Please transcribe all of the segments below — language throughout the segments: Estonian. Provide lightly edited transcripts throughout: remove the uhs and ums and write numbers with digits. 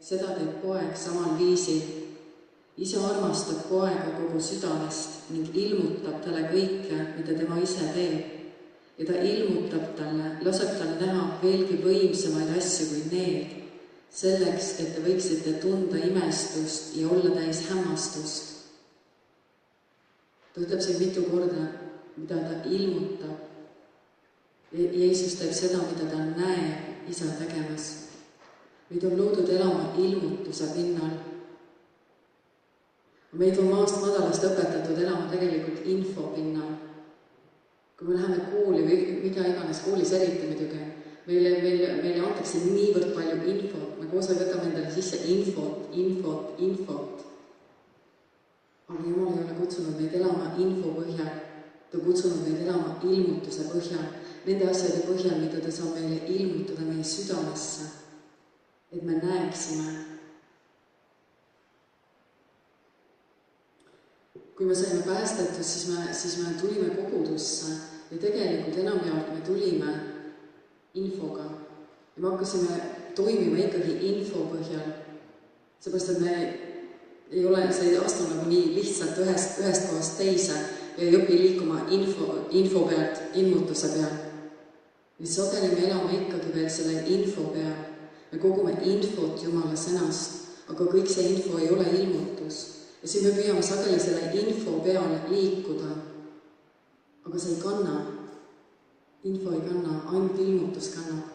seda teeb poeg samal viisil. Isa armastab poega kogu südamest ning ilmutab talle kõike, mida tema ise teeb. Ja ta ilmutab talle, laseb tal näha veelgi võimsamaid asju kui need, selleks, et te võiksite tunda imestust ja olla täis hämmastust. Ta ütleb siin mitu korda, mida ta ilmutab. Jeesus teeb seda, mida ta näeb isa tegemas. Meid on loodud elama ilmutuse pinnal. Meid on maast madalast õpetatud elama tegelikult info pinnal. Kui me läheme kooli või mida iganes koolis eriti muidugi, meile antakse niivõrd palju infot, me koos võtame endale sisse infot. Aga Jumal ei ole kutsunud meid elama info põhjal, ta on kutsunud meid elama ilmutuse põhjal, nende asjade põhjal, mida ta saab meile ilmutada meie südamesse, et me näeksime. Kui me saime päästetud, siis me tulime kogudusse ja tegelikult enamjaolt me tulime infoga. Ja me hakkasime toimima ikkagi info põhjal. Seepärast, et me sa ei astu nagu nii lihtsalt ühest kohast teise ja ei õpi liikuma info pealt, ilmutuse peal. Ja sageli me elame ikkagi veel selle info peal. Me kogume infot Jumala sõnast, aga kõik see info ei ole ilmutus. Ja siin me püüame sageli selle info peal liikuda, aga see ei kanna. Info ei kanna, ainult ilmutus kannab.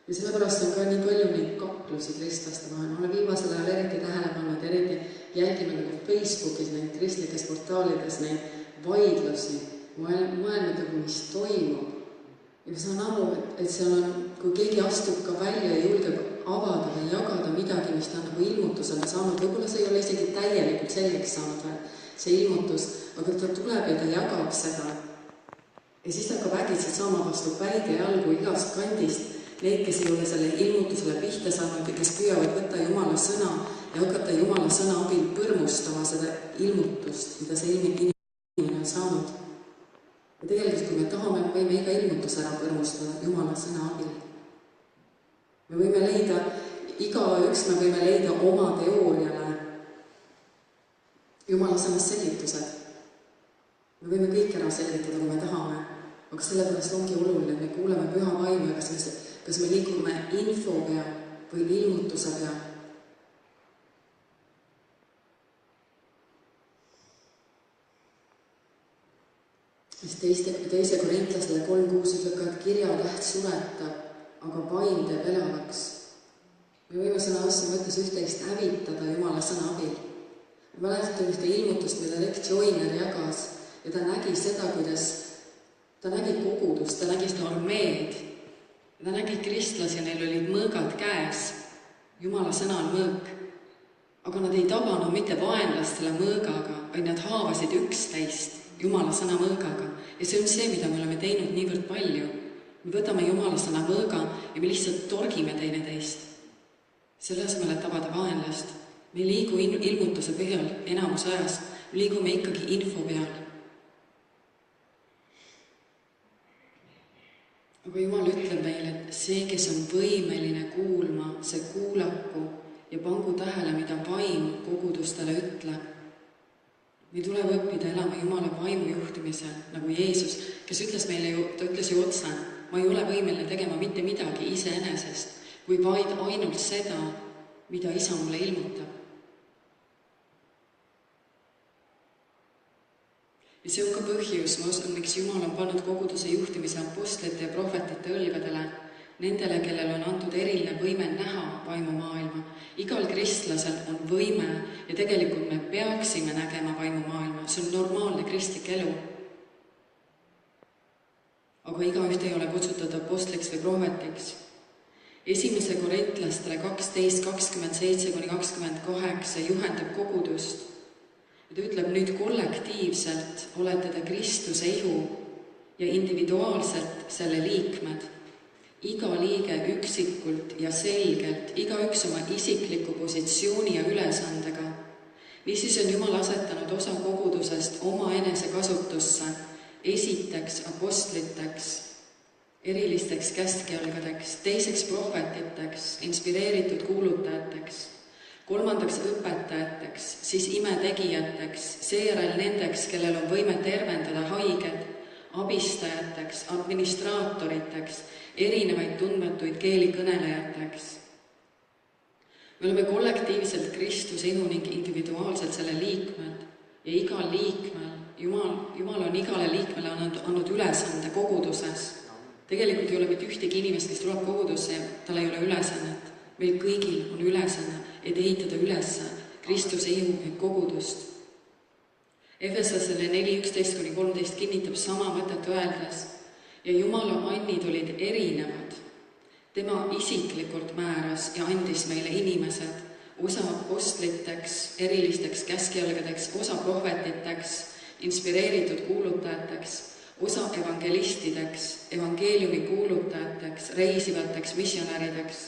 Ja sellepärast on ka nii palju neid kaklusi kristlaste vahel. Ma olen viimasel ajal eriti tähele pannud, eriti jälgime nagu Facebookis neid kristlikes portaalides neid vaidlusi, mõelnud, mis toimub. Ja ma saan aru, et seal on, kui keegi astub ka välja ja julgeb avada või jagada midagi, mis ta on nagu ilmutusele saanud, võib-olla see ei ole isegi täielikult selgeks saanud see ilmutus, aga ta tuleb ja ta jagab seda. Ja siis ta hakkab äkitselt saama vastu päide jalgu igast kandist neid, kes ei ole selle ilmutusele pihta saanud ja kes püüavad võtta Jumala sõna ja hakata Jumala sõna abil põrmustama seda ilmutust, mida see inimene on saanud. Ja tegelikult, kui me tahame, me võime iga ilmutus ära põrmustada Jumala sõna abil. Me võime leida, igaüks me võime leida oma teooriale Jumala sõnast selgitused. Me võime kõik ära selgitada, kui me tahame, aga sellepärast ongi oluline, et me kuuleme püha vaimu ja kas me liigume info peal või ilmutuse peal. Teise Korintlasele 3.6 ütleb ka, et kirjatäht suretab, aga vaim teeb elavaks. Me võime sõna asja mõttes üht-teist hävitada Jumala sõna abil. Ma mäletan ühte ilmutust, mida Rick Joyner jagas ja ta nägi seda, kuidas ta nägi kogudust, ta nägi seda armeed. Ta nägi kristlasi ja neil olid mõõgad käes. Jumala sõna on mõõk. Aga nad ei tabanud mitte vaenlast selle mõõgaga, vaid nad haavasid üksteist Jumala sõna mõõgaga. Ja see on see, mida me oleme teinud niivõrd palju. Me võtame Jumala sõna mõõga ja me lihtsalt torgime teineteist. Selle asemel, et tabada vaenlast. Me ei liigu ilmutuse põhjal enamus ajas. Me liigume ikkagi info peal. Aga Jumal ütleb meile, et see, kes on võimeline kuulma, see kuulaku ja pangu tähele, mida vaim kogudustele ütleb. Me tuleb õppida elama Jumala vaimu juhtimisel, nagu Jeesus, kes ütles meile, ta ütles ju otse, ma ei ole võimeline tegema mitte midagi iseenesest, kui vaid ainult seda, mida Isa mulle ilmutab. Ja see on ka põhjus, ma usun, miks Jumal on pannud koguduse juhtimise apostlite ja prohvetite õlgadele, nendele, kellel on antud eriline võime näha vaimumaailma. Igal kristlasel on võime ja tegelikult me peaksime nägema vaimumaailma. See on normaalne kristlik elu. Aga igaüht ei ole kutsutud apostliks või prohvetiks. 1. Korintlastele 12:27-28 juhendab kogudust. Ta ütleb, nüüd kollektiivselt olete te Kristuse ihu ja individuaalselt selle liikmed. Iga liige üksikult ja selgelt, igaüks oma isikliku positsiooni ja ülesandega. Niisiis on Jumal asetanud osa kogudusest oma enese kasutusse, esiteks apostliteks, erilisteks käskjalgadeks, teiseks prohvetiteks, inspireeritud kuulutajateks, kolmandaks õpetajateks, siis imetegijateks, seejärel nendeks, kellel on võime tervendada haiged, abistajateks, administraatoriteks, erinevaid tundmatuid keeli kõnelejateks. Me oleme kollektiivselt Kristuse ihu ning individuaalselt selle liikmed ja igal liikmel, Jumal on igale liikmele andnud ülesande koguduses. Tegelikult ei ole mitte ühtegi inimest, kes tuleb kogudusse ja tal ei ole ülesannet. Meil kõigil on ülesanne, et ehitada üles Kristuse ihu ehk kogudust. Efeslasele 4:11-13 kinnitab sama mõtet öeldes ja Jumala annid olid erinevad. Tema isiklikult määras ja andis meile inimesed, osa apostliteks, erilisteks käskjalgadeks, osa prohvetiteks, inspireeritud kuulutajateks, osa evangelistideks, evangeeliumi kuulutajateks, reisivateks missionärideks,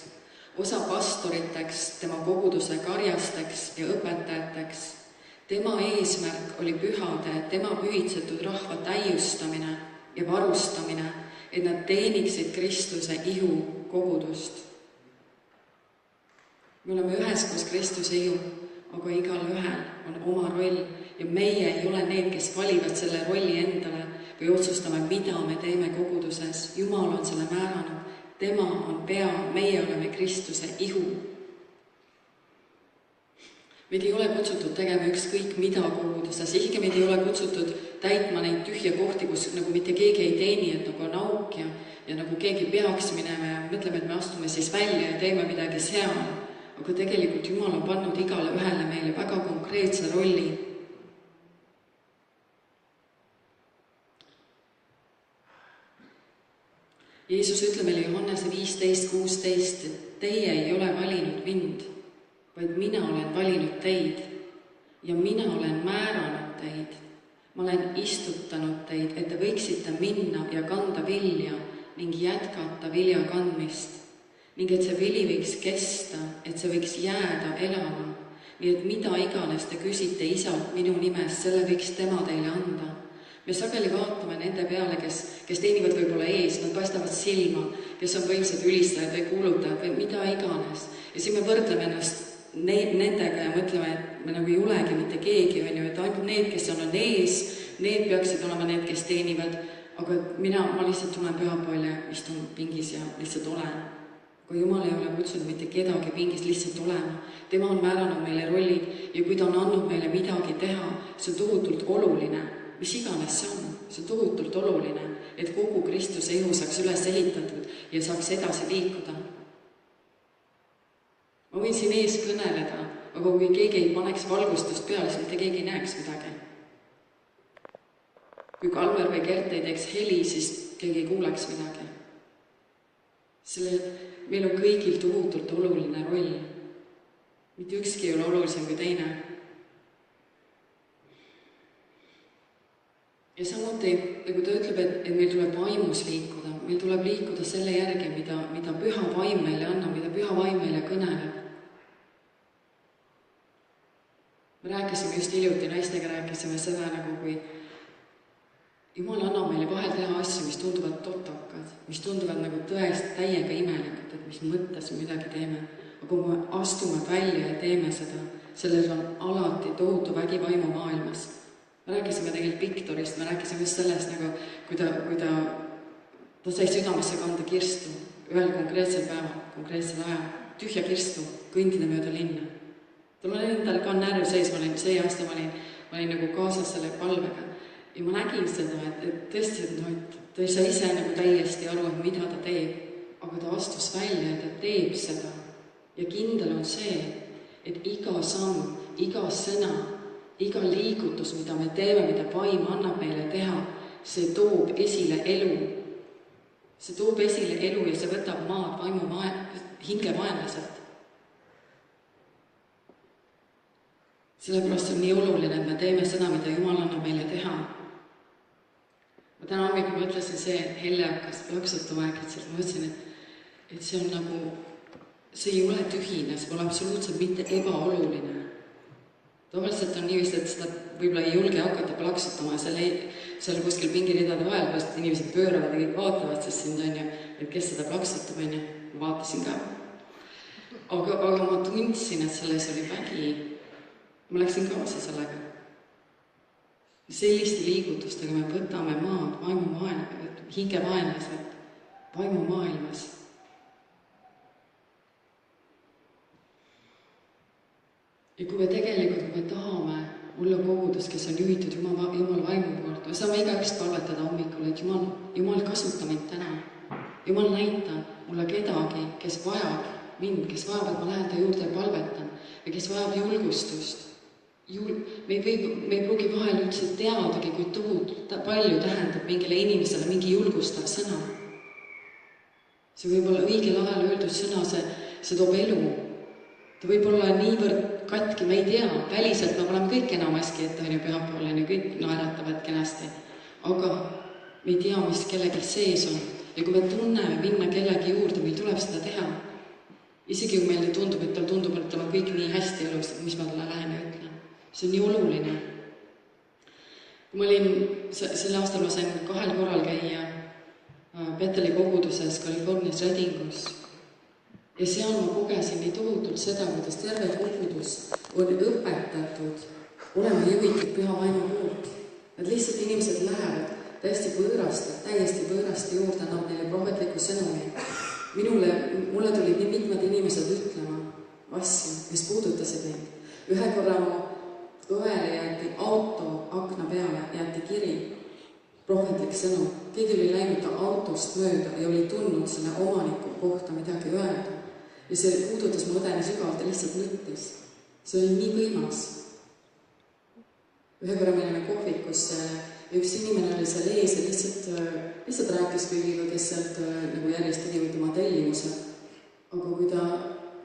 osa pastoriteks, tema koguduse karjasteks ja õpetajateks. Tema eesmärk oli pühade, tema pühitsetud rahva täiustamine ja varustamine, et nad teeniksid Kristuse ihu kogudust. Me oleme üheskoos Kristuse ihu, aga igal ühel on oma roll ja meie ei ole need, kes valivad selle rolli endale või otsustame, mida me teeme koguduses. Jumal on selle määranud, tema on pea, meie oleme Kristuse ihu. Meid ei ole kutsutud tegema ükskõik mida koguduses, isegi meid ei ole kutsutud täitma neid tühja kohti, kus nagu mitte keegi ei teeni, et nagu on auk ja nagu keegi peaks minema ja mõtleme, et me astume siis välja ja teeme midagi seal. Aga tegelikult Jumal on pannud igale ühele meile väga konkreetse rolli. Jeesus ütleb meile Johannese 15:16, et teie ei ole valinud mind, vaid mina olen valinud teid ja mina olen määranud teid. Ma olen istutanud teid, et te võiksite minna ja kanda vilja ning jätkata vilja kandmist. Ning et see vili võiks kesta, et see võiks jääda elama. Nii et mida iganes te küsite Isalt minu nimes, selle võiks tema teile anda. Me sageli vaatame nende peale, kes teenivad võib-olla ees, nad paistavad silma, kes on võimsad ülistajad või kuulutajad või mida iganes. Ja siis me võrdleme ennast nendega ja mõtleme, et me nagu ei olegi mitte keegi, et ainult need, kes on ees, need peaksid olema need, kes teenivad, aga ma lihtsalt tulen pühapäeval ja istun pingis ja lihtsalt olen. Aga Jumal ei ole kutsunud mitte kedagi pingis lihtsalt olema. Tema on määranud meile rollid ja kui ta on andnud meile midagi teha, see on tohutult oluline. Mis iganes see on tohutult oluline, et kogu Kristuse ihu saaks üles ehitatud ja saaks edasi liikuda. Ma võin siin ees kõneleda, aga kui keegi ei paneks valgustust peale, siis mitte keegi ei näeks midagi. Kui Kalmer või Gert ei teeks heli, siis keegi ei kuuleks midagi. Meil on kõigil tohutult oluline roll. Mitte ükski ei ole olulisem kui teine. Ja samuti, nagu ta ütleb, et meil tuleb vaimus liikuda. Meil tuleb liikuda selle järgi, mida püha vaim meile annab, mida püha vaim meile kõneleb. Me rääkisime just hiljuti, naistega rääkisime seda, kui Jumal annab meile vahel teha asju, mis tunduvad totokad, mis tunduvad nagu tõesti täiega imelikud, et mis mõttes me midagi teeme. Aga kui me astume välja ja teeme seda, selles on alati tohutu vägi vaimu maailmas. Me rääkisime tegelikult Viktorist, me rääkisime just sellest, kui ta sai südamesse kanda kirstu ühel konkreetsel päeval, konkreetsel ajal, tühja kirstu, kõndida mööda linna. Tal oli endal ka närv seis, see aasta ma olin nagu kaasas selle palvega ja ma nägin seda, et tõesti, et ta ei saa ise nagu täiesti aru, et mida ta teeb, aga ta astus välja ja ta teeb seda ja kindel on see, et iga samm, iga sõna, iga liigutus, mida me teeme, mida vaim annab meile teha, see toob esile elu. See toob esile elu ja see võtab maad vaimu hinge vaenlaselt. Sellepärast on nii oluline, et me teeme seda, mida Jumal annab meile teha. Ma täna hommikul mõtlesin see, et Helle hakkas plaksutama äkitselt. Ma mõtlesin, et see on nagu, see ei ole tühine, see pole absoluutselt mitte ebaoluline. Tavaliselt on niivisti, et seda võib-olla ei julge hakata plaksutama ja selle seal kuskil pingiridade vahel, pärast inimesed pööravad ja kõik vaatavad, sest sind on ju, et kes seda plaksutab, on ju, ma vaatasin ka. Aga ma tundsin, et selles oli vägi. Ma läksin kaasa sellega. Selliste liigutustega me võtame maad hingevaenlased vaimumaailmas. Ja kui me tahame olla kogudus, kes on juhitud Jumal vaimu poolt, me saame igaüks palvetada hommikul, et Jumal kasuta mind täna. Jumal näita mulle kedagi, kes vajab mind, kes vajab, et ma lähen ta juurde ja palvetan ja kes vajab julgustust. Me ei pruugi vahel üldse teadagi, kui palju tähendab mingile inimesele mingi julgustav sõna. See võib olla õigel ajal öeldud sõna, see toob elu. Ta võib olla niivõrd katki, me ei tea, väliselt me oleme kõik enamasti, et on ju pühapäeval on ju kõik naeratavad kenasti. Aga me ei tea, mis kellegi sees on. Ja kui me tunneme minna kellegi juurde, meil tuleb seda teha. Isegi kui meile tundub, et tal on kõik nii hästi elus, mis ma talle lähen ja ütlen. See on nii oluline. Kui ma olin, selle aastal ma sain 2 korral käia Betheli koguduses Californias Redingus. Ja seal ma kogesin nii tohutult seda, kuidas terve kogudus on õpetatud olema juhitud püha vaimu poolt. Nad lihtsalt inimesed lähevad täiesti võõraste juurde, annab neile prohvetliku sõnumi. Mulle tulid nii mitmed inimesed ütlema asju, mis puudutasid neid. Ühe korra mu õele jäeti auto akna peale, jäeti kiri, prohvetlik sõnum. Keegi oli läinud ta autost mööda ja oli tulnud selle omaniku kohta midagi öelda. Ja see puudutas mu õdeni sügavalt ja lihtsalt nuttis. See oli nii võimas. Ühe korra me olime kohvikus ja üks inimene oli seal ees ja lihtsalt rääkis kõigiga, kes sealt nagu järjest tegid oma tellimuse. Aga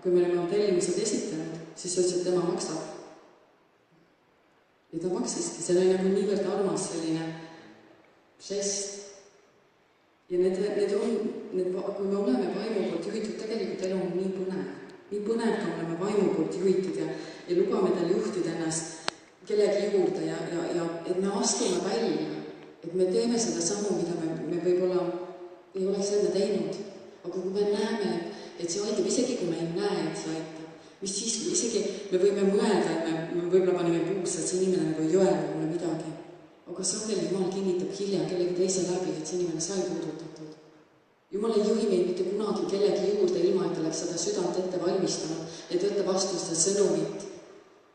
kui me olime oma tellimused esitanud, siis ütles, et tema maksab. Ja ta maksiski, see oli nagu niivõrd armas selline žest. Ja kui me oleme vaimu poolt juhitud, tegelikult elu on nii põnev. Nii põnev, kui oleme vaimu poolt juhitud ja lubame tal juhtida ennast kellegi juurde ja et me astume välja, et me teeme seda sammu, mida me võib-olla ei oleks enne teinud. Aga kui me näeme, et see aitab, isegi kui me ei näe, et see aitab, mis siis, kui isegi me võime mõelda, et me võib-olla panime puusse, et see inimene nagu ei öelda mulle midagi. Aga sageli Jumal kinnitab hiljem kellegi teise läbi, et see inimene sai puudutatud. Jumal ei juhi meid mitte kunagi kellegi juurde, ilma et ta oleks seda südant ette valmistanud, et võtta vastu seda sõnumit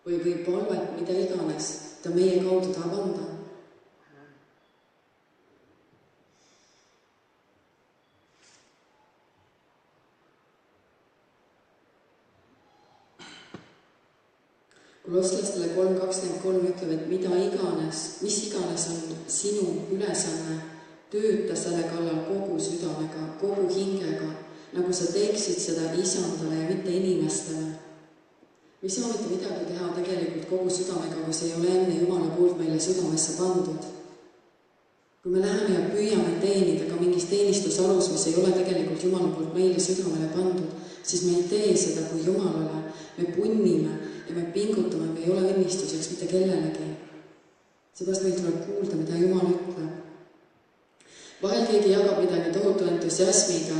või palvet, mida iganes ta meie kaudu tahab anda. Kolosslastele 3.23 ütleb, et mis iganes on sinu ülesanne, tööta selle kallal kogu südamega, kogu hingega, nagu sa teeksid seda isandale ja mitte inimestele. Me ei saa mitte midagi teha tegelikult kogu südamega, kui see ei ole enne Jumala poolt meile südamesse pandud. Kui me läheme ja püüame teenida ka mingis teenistusalus, mis ei ole tegelikult Jumala poolt meile südamele pandud, siis me ei tee seda kui Jumalale, me punnime ja me pingutame, me ei ole õnnistuseks mitte kellelegi. Seepärast meil tuleb kuulda, mida Jumal ütleb. Vahel keegi jagab midagi tohutu entusiasmiga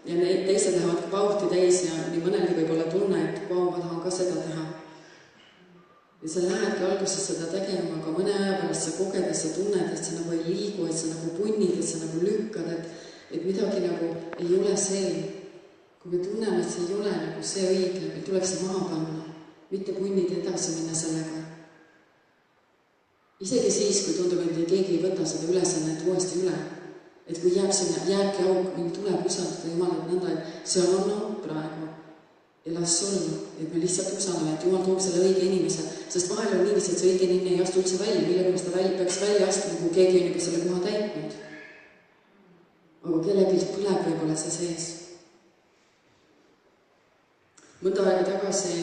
ja teised lähevad ka pauhti täis ja nii mõnelgi võib olla tunne, et ma tahan ka seda teha. Ja sa lähedki alguses seda tegema, aga mõne aja pärast sa kogedes ja tunned, et sa nagu ei liigu, et sa nagu punnid, et sa nagu lükkad, et midagi nagu ei ole see. Kui me tunneme, et see ei ole nagu see õige, meil tuleb see maha panna, mitte punnid edasi minna sellega. Isegi siis, kui tundub, et keegi ei võta seda ülesannet uuesti üle, et kui jääbki auk, meil tuleb usaldada Jumalat nõnda, et see on auk praegu ja las olla, et me lihtsalt usaldame, et Jumal toob selle õige inimese, sest vahel on niiviisi, et see õige inimene ei astu üldse välja, millega ta peaks välja astuma, kui keegi on juba selle koha täitnud. Aga kellegi põleb võib-olla see sees. Mõnda aega tagasi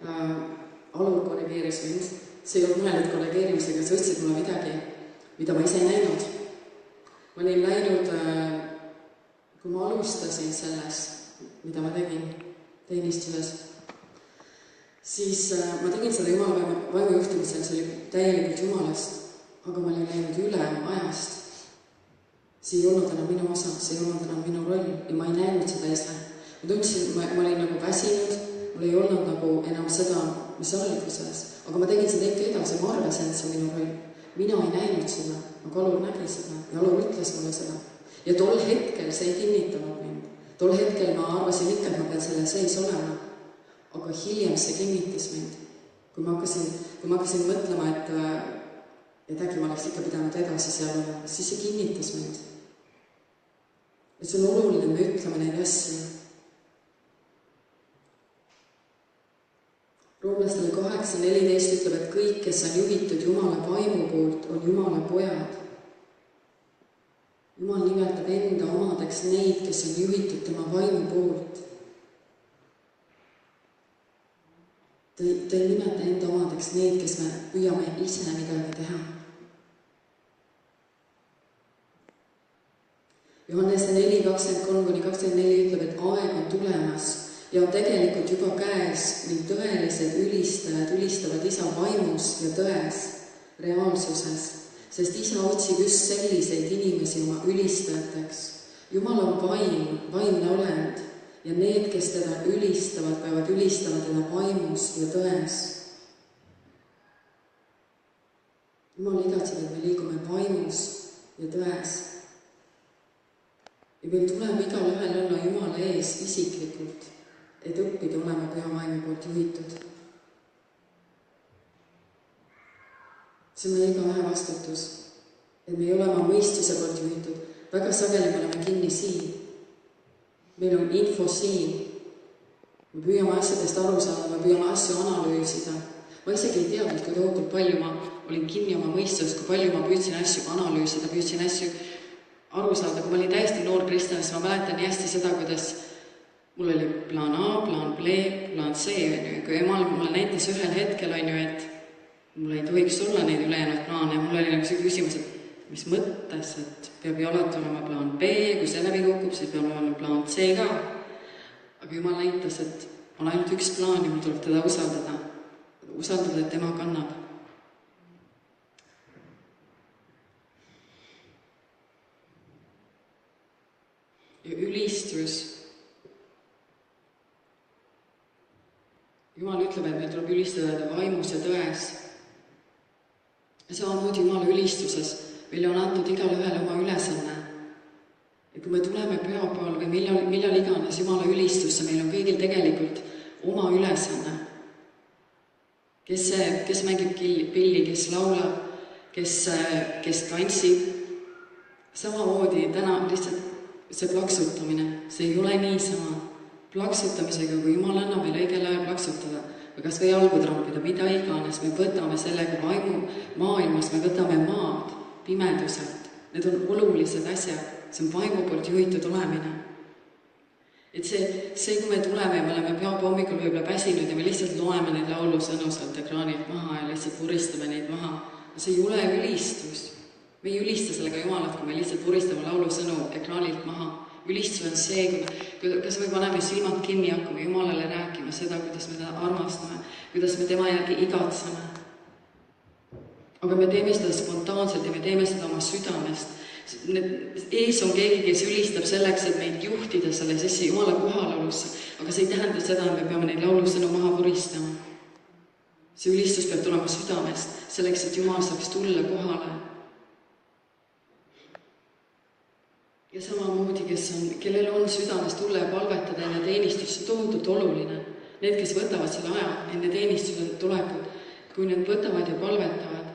Alur korrigeeris mind, see ei olnud mõeldud korrigeerimisega, sa ütlesid mulle midagi, mida ma ise ei näinud. Ma olin läinud, kui ma alustasin selles, mida ma tegin teenistuses, siis ma tegin seda Jumala vaimu juhtimisel, see oli täielikult Jumalast. aga ma olin läinud üle ajast. See ei olnud enam minu osa, see ei olnud enam minu roll ja ma ei näinud seda ise. Ma tundsin, ma olin nagu väsinud, mul ei olnud nagu enam seda, mis alguses, aga ma tegin seda ikka edasi, ma arvasin, et see on minu roll. Mina ei näinud seda, aga Alur nägi seda ja Alur ütles mulle seda. Ja tol hetkel see ei kinnitanud mind. Tol hetkel ma arvasin ikka, et ma pean selle sees olema. Aga hiljem see kinnitas mind. Kui ma hakkasin mõtlema, et äkki ma oleks ikka pidanud edasi seal olema, siis see kinnitas mind. Et see on oluline, me ütleme neid asju. Roomlastele 8:14 ütleb, et kõik, kes on juhitud Jumala vaimu poolt, on Jumala pojad. Jumal nimetab enda omadeks neid, kes on juhitud tema vaimu poolt. Ta ei nimeta enda omadeks neid, kes me püüame ise midagi teha. Johannese 4:23-24 ütleb, et aeg on tulemas ja on tegelikult juba käes, mil tõelised ülistajad ülistavad Isa vaimus ja tões, reaalsuses, sest Isa otsib just selliseid inimesi oma ülistajateks. Jumal on vaim, vaimne olend ja need, kes teda ülistavad, peavad ülistama teda vaimus ja tões. Jumal igatseb, et me liigume vaimus ja tões. Ja meil tuleb igal ühel olla Jumala ees isiklikult, et õppida olema püha vaimu poolt juhitud. See on meie igaühe vastutus, et me ei ole oma mõistuse poolt juhitud. Väga sageli me oleme kinni siin. Meil on info siin. Me püüame asjadest aru saada, me püüame asju analüüsida. Ma isegi ei teadnud, kui tohutult palju ma olin kinni oma mõistus, kui palju ma püüdsin asju analüüsida, püüdsin asju aru saada. Kui ma olin täiesti noor kristjan, siis ma mäletan nii hästi seda, kuidas mul oli plaan A, plaan B, plaan C. Kui Jumal mulle näitas ühel hetkel, et mul ei tohiks olla neid ülejäänud plaane. Mul oli nagu see küsimus, et mis mõttes, et peab ju alati olema plaan B, kui see läbi kukub, siis peab olema plaan C ka. Aga Jumal näitas, et on ainult üks plaan ja mul tuleb teda usaldada. Usaldada, et tema kannab. Ja ülistus. Jumal ütleb, et meil tuleb ülistada vaimus ja tões. Ja samamoodi Jumala ülistuses meile on antud igal ühele oma ülesanne. Ja kui me tuleme pühapäeval või millal iganes Jumala ülistusse, meil on kõigil tegelikult oma ülesanne. Kes mängib pilli, kes laulab, kes tantsib. Samamoodi täna lihtsalt see plaksutamine, see ei ole niisama. Plaksutamisega, kui Jumal annab meile õigel ajal plaksutada, või kas või jalgu trampida, mida iganes, me võtame sellega vaimu maailmas, me võtame maad pimeduselt. Need on olulised asjad, see on vaimu poolt juhitud olemine. Et see, kui me tuleme ja me oleme pühapäeva hommikul võib-olla väsinud ja me lihtsalt loeme neid laulusõnu sealt ekraanilt maha ja lihtsalt vuristame neid maha, see ei ole ülistus. Me ei ülista sellega Jumalat, kui me lihtsalt vuristame laulusõnu ekraanilt maha. Ülistus on see, kas me paneme silmad kinni ja hakkame Jumalale rääkima seda, kuidas me teda armastame, kuidas me tema järgi igatseme. Aga me teeme seda spontaanselt ja me teeme seda oma südamest. Ees on keegi, kes ülistab selleks, et meid juhtida selle sisse Jumala kohalolusse, aga see ei tähenda seda, et me peame neid laulusõnu maha vuristama. See ülistus peab tulema südamest, selleks, et Jumal saaks tulla kohale. Ja samamoodi, kellel on südames tulla ja palvetada enne teenistust, see tohutult oluline. Need, kes võtavad selle aja enne teenistuse tulekut, kui need võtavad ja palvetavad,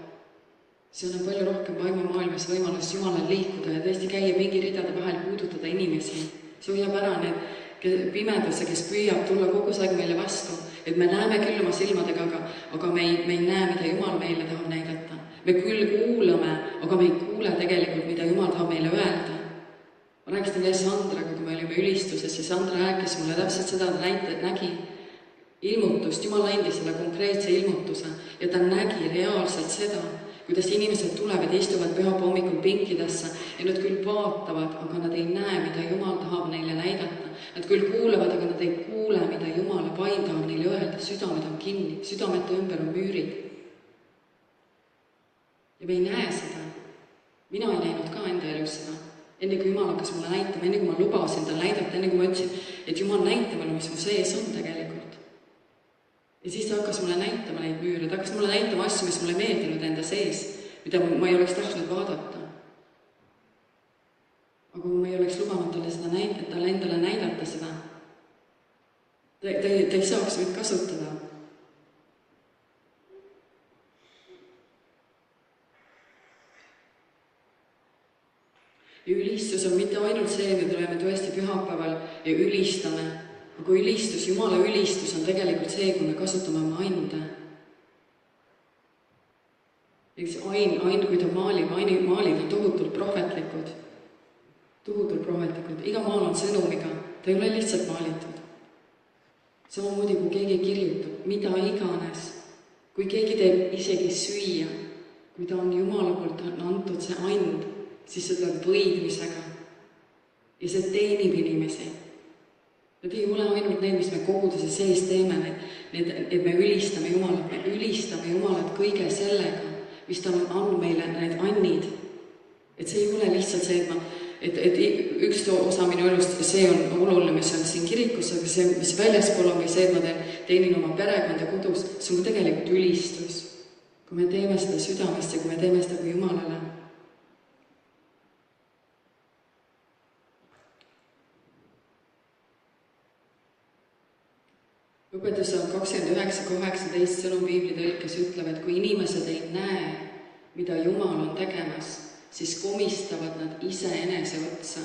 see on palju rohkem vaimumaailmas võimalust Jumalal liikuda ja tõesti käia mingi ridade vahel puudutada inimesi. See hoiab ära need pimeduse, kes püüab tulla kogu aeg meile vastu, et me näeme küll oma silmadega, aga me ei näe, mida Jumal meile tahab näidata. Me küll kuulame, aga me ei kuule tegelikult, mida Jumal tahab meile öelda. Ma rääkisin veel Sandraga, kui me olime ülistuses ja Sandra rääkis mulle täpselt seda, ta nägi ilmutust, Jumal andis selle konkreetse ilmutuse ja ta nägi reaalselt seda, kuidas inimesed tulevad ja istuvad pühapäeva hommikul pinkidesse ja nad küll vaatavad, aga nad ei näe, mida Jumal tahab neile näidata. Nad küll kuulevad, aga nad ei kuule, mida Jumala vaim tahab neile öelda, südamed on kinni, südamete ümber on müürid. ja me ei näe seda. Mina ei näinud ka enda elus seda. Enne kui Jumal hakkas mulle näitama, enne kui ma lubasin tal näidata, enne kui ma ütlesin, et Jumal näita mulle, mis mu sees on tegelikult. Ja siis ta hakkas mulle näitama neid müüre, ta hakkas mulle näitama asju, mis mulle meeldinud enda sees, mida ma ei oleks tahtnud vaadata. Aga kui ma ei oleks lubanud talle seda näidata, talle endale näidata seda, ta ei saaks mind kasutada. Ja ülistus on mitte ainult see, me tuleme tõesti pühapäeval ja ülistame, aga ülistus, Jumala ülistus on tegelikult see, kui me kasutame oma ande. Ain, kui ta maalib on tohutult prohvetlikud. Iga maal on sõnumiga, ta ei ole lihtsalt maalitud. Samamoodi, kui keegi kirjutab, mida iganes, kui keegi teeb isegi süüa, kui ta on Jumala poolt antud see and, siis see tuleb võidmisega ja see teenib inimesi. Need ei ole ainult need, mis me koguduse sees teeme, et me ülistame Jumalat kõige sellega, mis ta on andnud meile need annid. Et see ei ole lihtsalt see, et üks osa minu elust, see on oluline, mis on siin kirikus, aga see, mis väljaspool on või see, et ma teenin oma perekonda kodus, see on tegelikult ülistus. Kui me teeme seda südamest ja kui me teeme seda kui Jumalale. Õpetus on 29.18 sõnum Piibli tõlkes ütleb, et kui inimesed ei näe, mida Jumal on tegemas, siis komistavad nad iseenese otsa.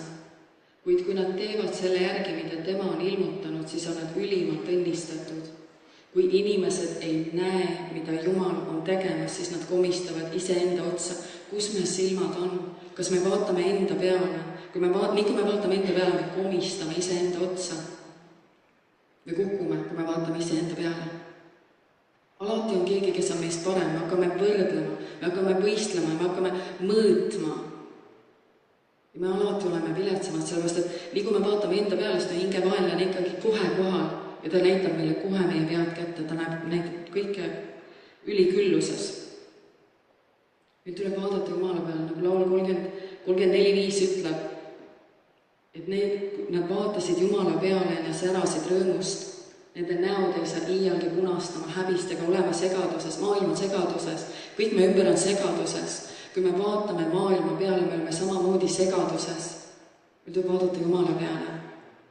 Kuid kui nad teevad selle järgi, mida tema on ilmutanud, siis on nad ülimalt õnnistatud. Kui inimesed ei näe, mida Jumal on tegemas, siis nad komistavad iseenda otsa. Kus me silmad on? Kas me vaatame enda peale? Kui me vaatame enda peale, me komistame iseenda otsa. Me kukume, kui me vaatame iseenda peale. Alati on keegi, kes on meist parem, me hakkame võrdlema, me hakkame võistlema, me hakkame mõõtma. Ja me alati oleme viletsamad, sellepärast, et nii kui me vaatame enda peale, siis ta hingevaenlane on ikkagi kohe kohal ja ta näitab meile kohe meie pead kätte, ta näitab kõike ülikülluses. Meil tuleb vaadata Jumala peale, nagu laul 34.5 ütleb, et nad vaatasid Jumala peale ja särasid rõõmust. Nende näod ei saa iialgi punastama häbistega olema segaduses, maailma segaduses. Kõik me ümber on segaduses. Kui me vaatame maailma peale, me oleme samamoodi segaduses. Meil tuleb vaadata Jumala peale.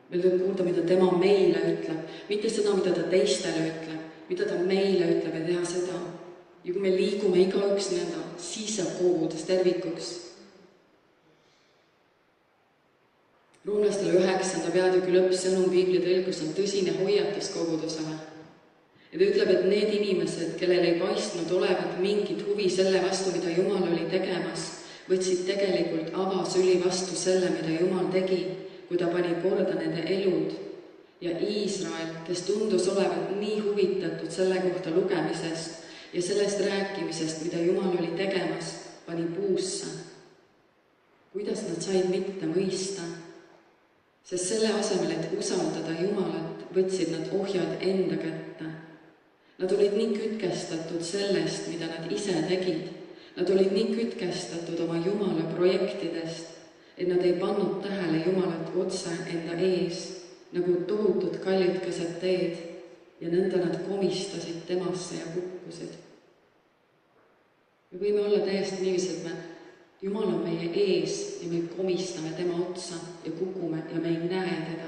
Meil tuleb kuulda, mida tema meile ütleb. Mitte seda, mida ta teistele ütleb, mida ta meile ütleb ja teha seda. Ja kui me liigume igaüks nõnda, siis saab kogudus tervikuks. Roomlastele 9. peatüki lõppsõnum Piibli tõlkus on tõsine hoiatus kogudusele. Ja ta ütleb, et need inimesed, kellel ei paistnud olevat mingit huvi selle vastu, mida Jumal oli tegemas, võtsid tegelikult avasüli vastu selle, mida Jumal tegi, kui ta pani korda nende elud. Ja Iisrael, kes tundus olevat nii huvitatud selle kohta lugemisest ja sellest rääkimisest, mida Jumal oli tegemas, pani puusse. Kuidas nad said mitte mõista? Sest selle asemel, et usaldada Jumalat, võtsid nad ohjad enda kätte. Nad olid nii kütkestatud sellest, mida nad ise tegid. Nad olid nii kütkestatud oma Jumala projektidest, et nad ei pannud tähele Jumalat otse enda ees, nagu tohutud kallid keset teed, ja nõnda nad komistasid temasse ja kukkusid. Me võime olla täiesti niiviisi, et Jumal on meie ees ja me komistame tema otsa ja kukume ja me ei näe teda.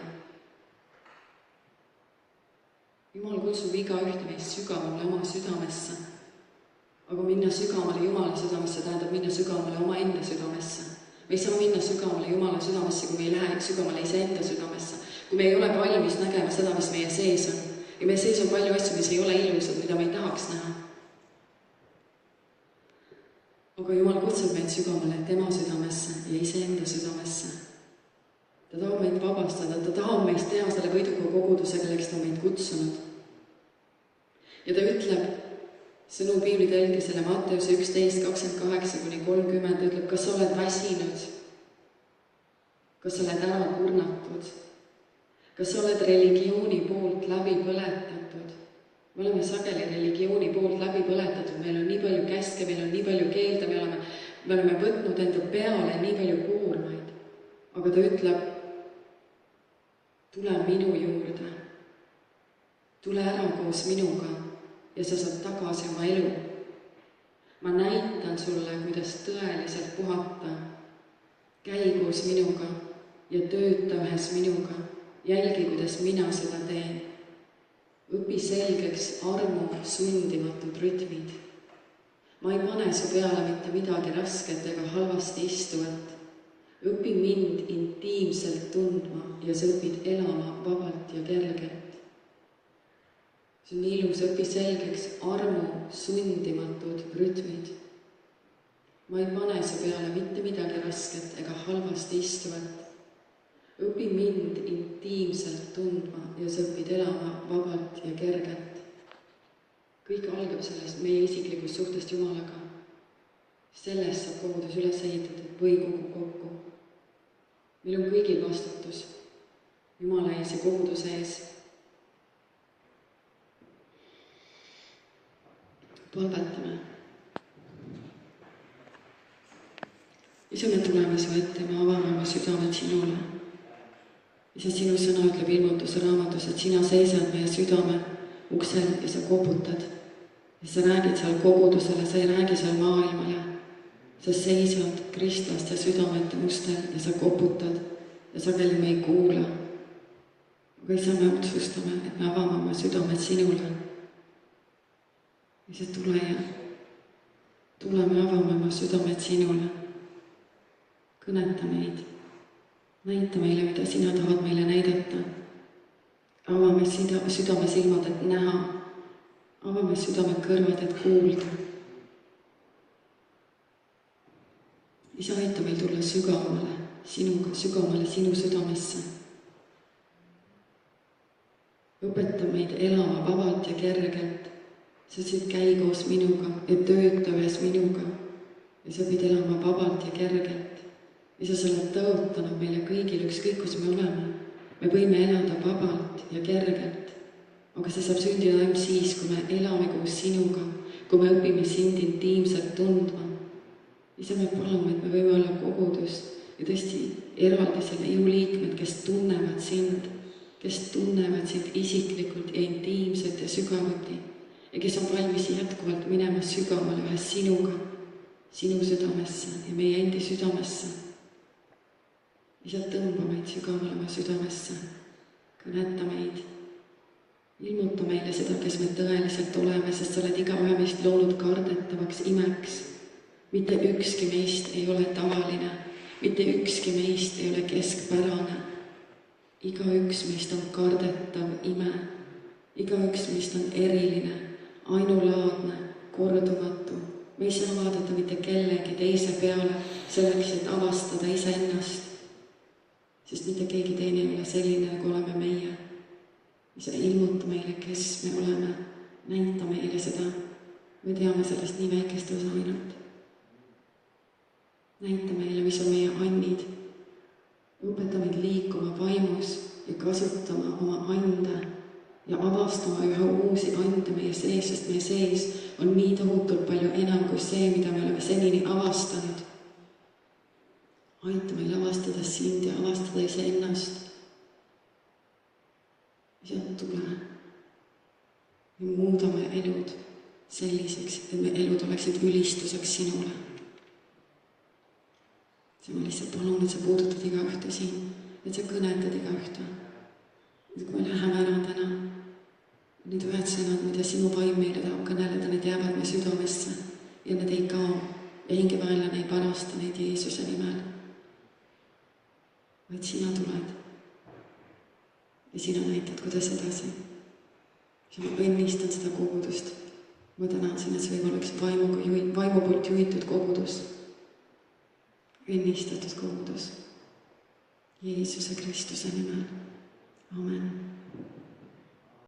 Jumal kutsub igaühte meist sügavale oma südamesse. Aga minna sügavale Jumala südamesse tähendab minna sügavale oma enda südamesse. Me ei saa minna sügavale Jumala südamesse, kui me ei lähe sügavale iseenda südamesse. Kui me ei ole valmis nägema seda, mis meie sees on. Ja meie sees on palju asju, mis ei ole ilusad, mida me ei tahaks näha. Aga Jumal kutsub meid sügavale tema südamesse ja iseenda südamesse. Ta tahab meid vabastada, ta tahab meist teha selle võiduga koguduse, kelleks ta meid kutsunud. Ja ta ütleb, sõnu Piibli tõlkisele Matteuse 11.28-30 ütleb, kas sa oled väsinud? Kas sa oled ära kurnatud? Kas sa oled religiooni poolt läbi põletatud? me oleme sageli religiooni poolt läbi põletatud, meil on nii palju käske, meil on nii palju keelde, me oleme võtnud enda peale nii palju koormaid. Aga ta ütleb, tule minu juurde, tule ära koos minuga ja sa saad tagasi oma elu. Ma näitan sulle, kuidas tõeliselt puhata. Käi koos minuga ja tööta ühes minuga. Jälgi, kuidas mina seda teen. Õpi selgeks armu sundimatud rütmid. Ma ei pane su peale mitte midagi rasket ega halvasti istuvat. Õpi mind intiimselt tundma ja sa õpid elama vabalt ja kergelt. See on ilus, õpi selgeks armu sundimatud rütmid. Ma ei pane su peale mitte midagi rasket ega halvasti istuvat. Õpi mind intiimselt tundma ja sa õpid elama vabalt ja kergelt. Kõik algab sellest meie isiklikust suhtest Jumalaga. Sellest saab kogudus üles ehitatud või kogu kokku. Meil on kõigil vastutus Jumala ees ja koguduse ees. Palvetame. Isa, me tuleme su ette, me avame oma südamed sinule. Isa, sinu sõna ütleb ilmutuse raamatus, et sina seisad meie südame uksel ja sa koputad. Ja sa räägid seal kogudusele, sa ei räägi seal maailmale. Sa seisad kristlaste südamete ustel ja sa koputad ja sageli me ei kuula. Aga isa, me otsustame, et me avame oma südamed sinule. Isa, tule ja tule, me avame oma südamed sinule. Kõneta meid. Näita meile, mida sina tahad meile näidata. Avame südame silmad, et näha. Avame südame kõrvad, et kuulda. Isa, aita meil tulla sügavamale sinuga, sügavamale sinu südamesse. Õpeta meid elama vabalt ja kergelt. Sa ütlesid, käi koos minuga ja tööta ühes minuga. Ja sa pidi elama vabalt ja kergelt. Isa, sa oled tõotanud meile kõigile, ükskõik kus me oleme. Me võime elada vabalt ja kergelt, aga see saab sündida ainult siis, kui me elame koos sinuga, kui me õpime sind intiimselt tundma. Isa, me palume, et me võime olla kogudus ja tõesti eraldi selle eluliikmed, kes tunnevad sind isiklikult ja intiimselt ja sügavuti ja kes on valmis jätkuvalt minema sügavale ühes sinuga, sinu südamesse ja meie endi südamesse. Isa, tõmba meid sügavale oma südamesse, kõneta meid, ilmuta meile seda, kes me tõeliselt oleme, sest sa oled igaühe meist loonud kardetavaks imeks. Mitte ükski meist ei ole tavaline, mitte ükski meist ei ole keskpärane. Igaüks meist on kardetav ime, igaüks meist on eriline, ainulaadne, kordumatu. Me ei saa vaadata mitte kellegi teise peale selleks, et avastada iseennast. Sest mitte keegi teine ei ole selline, nagu oleme meie. Isa, ilmuta meile, kes me oleme, näita meile seda. Me teame sellest nii väikest osa ainult. Näita meile, mis on meie annid. Õpeta meid liikuma vaimus ja kasutama oma ande ja avastama üha uusi ande meie sees, sest meie sees on nii tohutult palju enam kui see, mida me oleme senini avastanud. Aita meil avastada sind ja avastada iseennast. Isa, tule. Me muudame elud selliseks, et me elud oleksid ülistuseks sinule. Ja ma lihtsalt palun, et sa puudutad igaühte siin, et sa kõnetad igaühte. Et kui me läheme ära täna, need ühed sõnad, mida sinu vaim meile tahab kõneleda, need jäävad meie südamesse ja need ei kao. Ja hingevaenlane ei varasta neid Jeesuse nimel. Vaid sina tuled ja sina näitad, kuidas edasi. Ja ma õnnistan seda kogudust. Ma tänan siin, et see võib oleks vaimu poolt juhitud kogudus. Õnnistatud kogudus. Jeesuse Kristuse nimel. Amen.